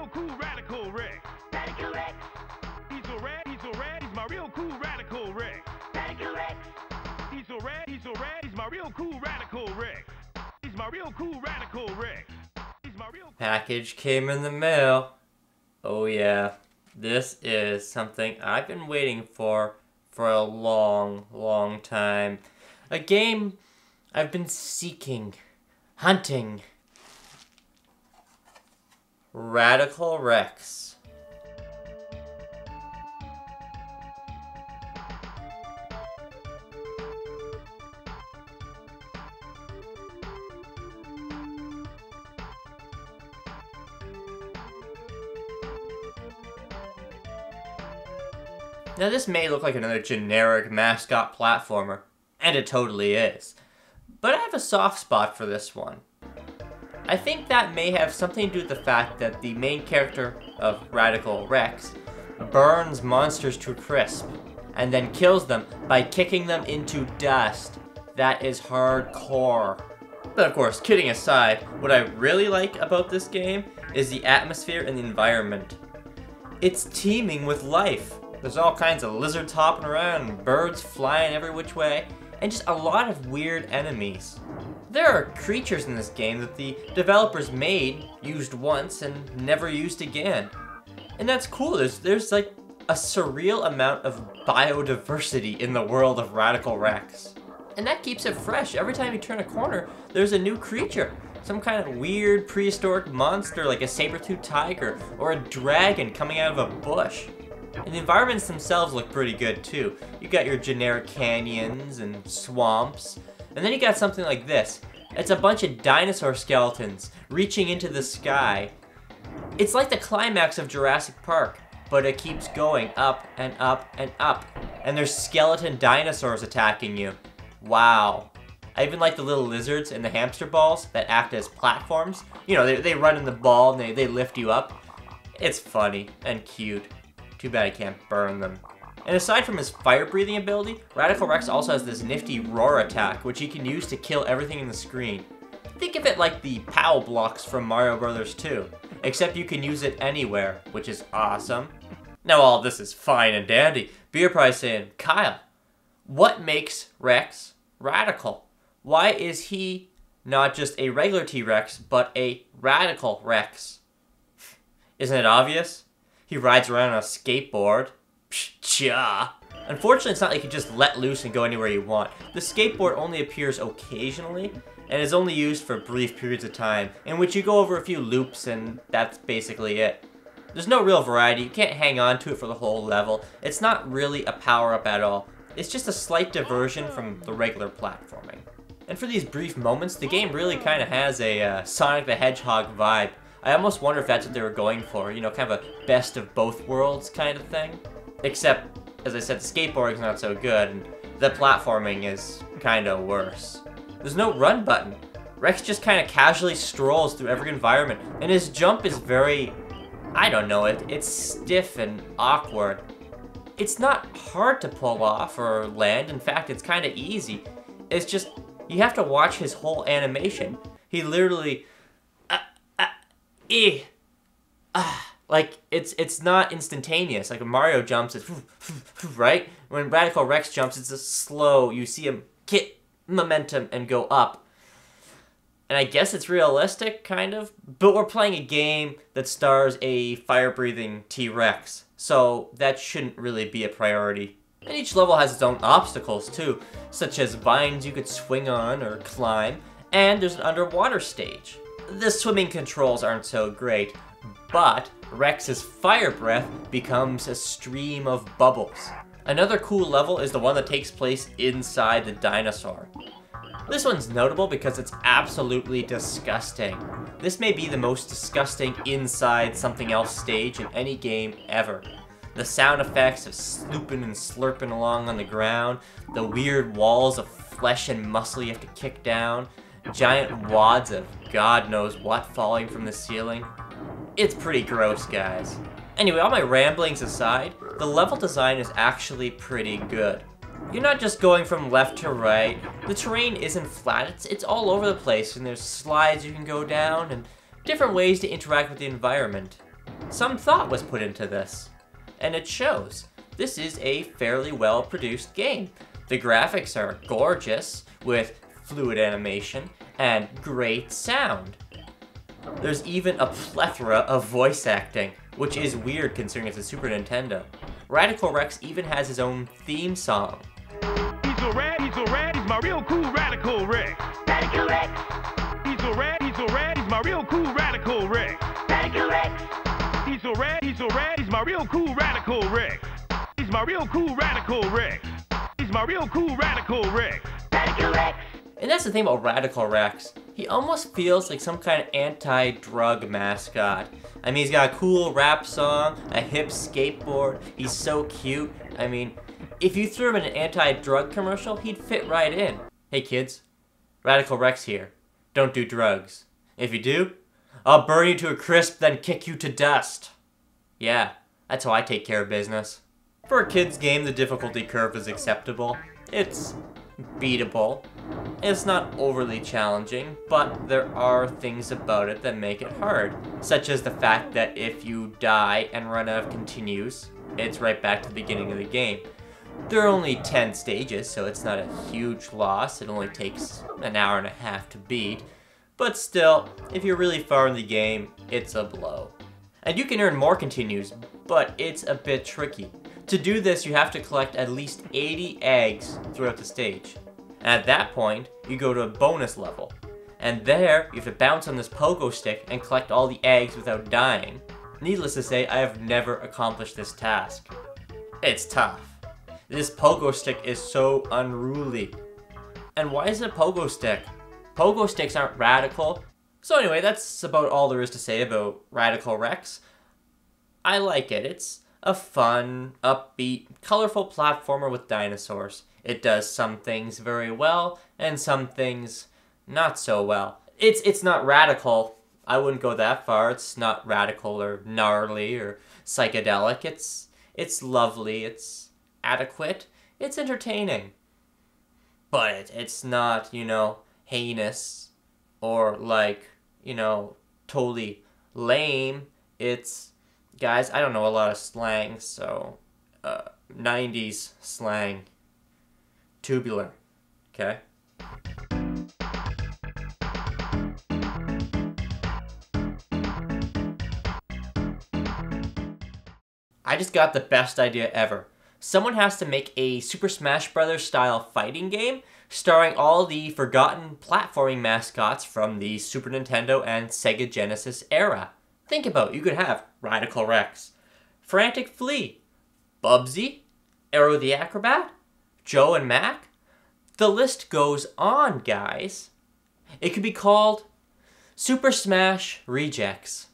real cool radical Rex. Radical Rex. He's so rad, he's my real cool radical Rex. Radical Rex. He's so rad, he's my real cool radical Rex. He's my real cool radical Rex. He's my real Package came in the mail. Oh yeah, this is something I've been waiting for a long, long time. A game I've been seeking, hunting. Radical Rex. Now this may look like another generic mascot platformer, and it totally is. But I have a soft spot for this one. I think that may have something to do with the fact that the main character of Radical Rex burns monsters to a crisp, and then kills them by kicking them into dust. That is hardcore. But of course, kidding aside, what I really like about this game is the atmosphere and the environment. It's teeming with life. There's all kinds of lizards hopping around, and birds flying every which way, and just a lot of weird enemies. There are creatures in this game that the developers made, used once, and never used again. And that's cool. There's like a surreal amount of biodiversity in the world of Radical Rex. And that keeps it fresh. Every time you turn a corner, there's a new creature. Some kind of weird prehistoric monster like a saber-toothed tiger or a dragon coming out of a bush. And the environments themselves look pretty good too. You got your generic canyons and swamps, and then you got something like this. It's a bunch of dinosaur skeletons reaching into the sky. It's like the climax of Jurassic Park, but it keeps going up and up and up, and there's skeleton dinosaurs attacking you. Wow. I even like the little lizards and the hamster balls that act as platforms. You know, they run in the ball and they lift you up. It's funny and cute. Too bad I can't burn them. And aside from his fire-breathing ability, Radical Rex also has this nifty roar attack, which he can use to kill everything in the screen. Think of it like the POW blocks from Mario Bros. 2, except you can use it anywhere, which is awesome. Now all this is fine and dandy, but you're probably saying, Kyle, what makes Rex radical? Why is he not just a regular T-Rex, but a Radical Rex? Isn't it obvious? He rides around on a skateboard. Psha. Unfortunately, it's not like you can just let loose and go anywhere you want. The skateboard only appears occasionally, and is only used for brief periods of time, in which you go over a few loops, and that's basically it. There's no real variety. You can't hang on to it for the whole level. It's not really a power-up at all. It's just a slight diversion from the regular platforming. And for these brief moments, the game really kind of has a Sonic the Hedgehog vibe. I almost wonder if that's what they were going for, you know, kind of a best of both worlds kind of thing. Except, as I said, the skateboarding's not so good, and the platforming is kind of worse. There's no run button. Rex just kind of casually strolls through every environment, and his jump is very, I don't know, it's stiff and awkward. It's not hard to pull off or land, in fact, it's kind of easy. It's just, you have to watch his whole animation. He literally, like, it's not instantaneous. Like when Mario jumps, it's right? When Radical Rex jumps, it's a slow, you see him get momentum and go up. And I guess it's realistic, kind of, but we're playing a game that stars a fire-breathing T-Rex, so that shouldn't really be a priority. And each level has its own obstacles too, such as vines you could swing on or climb, and there's an underwater stage. The swimming controls aren't so great, but Rex's fire breath becomes a stream of bubbles. Another cool level is the one that takes place inside the dinosaur. This one's notable because it's absolutely disgusting. This may be the most disgusting inside something else stage in any game ever. The sound effects of slooping and slurping along on the ground, the weird walls of flesh and muscle you have to kick down, giant wads of God knows what falling from the ceiling. It's pretty gross, guys. Anyway, all my ramblings aside, the level design is actually pretty good. You're not just going from left to right. The terrain isn't flat, it's all over the place, and there's slides you can go down, and different ways to interact with the environment. Some thought was put into this, and it shows. This is a fairly well-produced game. The graphics are gorgeous, with fluid animation and great sound. There's even a plethora of voice acting, which is weird considering it's a Super Nintendo. Radical Rex even has his own theme song. He's so rad, he's my real cool Radical Rex. Radical Rex. He's so rad, he's my real cool Radical Rex. Radical Rex. He's so rad, he's my real cool Radical Rex. He's my real cool Radical Rex. He's my real cool Radical Rex. Radical Rex. And that's the thing about Radical Rex. He almost feels like some kind of anti-drug mascot. I mean, he's got a cool rap song, a hip skateboard, he's so cute. I mean, if you threw him in an anti-drug commercial, he'd fit right in. Hey kids, Radical Rex here. Don't do drugs. If you do, I'll burn you to a crisp, then kick you to dust. Yeah, that's how I take care of business. For a kid's game, the difficulty curve is acceptable. It's beatable. It's not overly challenging, but there are things about it that make it hard, such as the fact that if you die and run out of continues, it's right back to the beginning of the game. There are only 10 stages, so it's not a huge loss. It only takes an hour and a half to beat, but still, if you're really far in the game, it's a blow. And you can earn more continues, but it's a bit tricky. To do this, you have to collect at least 80 eggs throughout the stage. And at that point, you go to a bonus level. And there, you have to bounce on this pogo stick and collect all the eggs without dying. Needless to say, I have never accomplished this task. It's tough. This pogo stick is so unruly. And why is it a pogo stick? Pogo sticks aren't radical. So anyway, that's about all there is to say about Radical Rex. I like it. It's a fun, upbeat, colorful platformer with dinosaurs. It does some things very well, and some things not so well. It's not radical. I wouldn't go that far. It's not radical or gnarly or psychedelic. It's lovely. It's adequate. It's entertaining. But it's not, heinous or totally lame. It's, guys, I don't know a lot of slang, so 90s slang. Tubular, okay? I just got the best idea ever. Someone has to make a Super Smash Bros. Style fighting game starring all the forgotten platforming mascots from the Super Nintendo and Sega Genesis era. Think about it. You could have Radical Rex, Frantic Flea, Bubsy, Arrow the Acrobat, Joe and Mac. The list goes on, guys. It could be called Super Smash Rejects.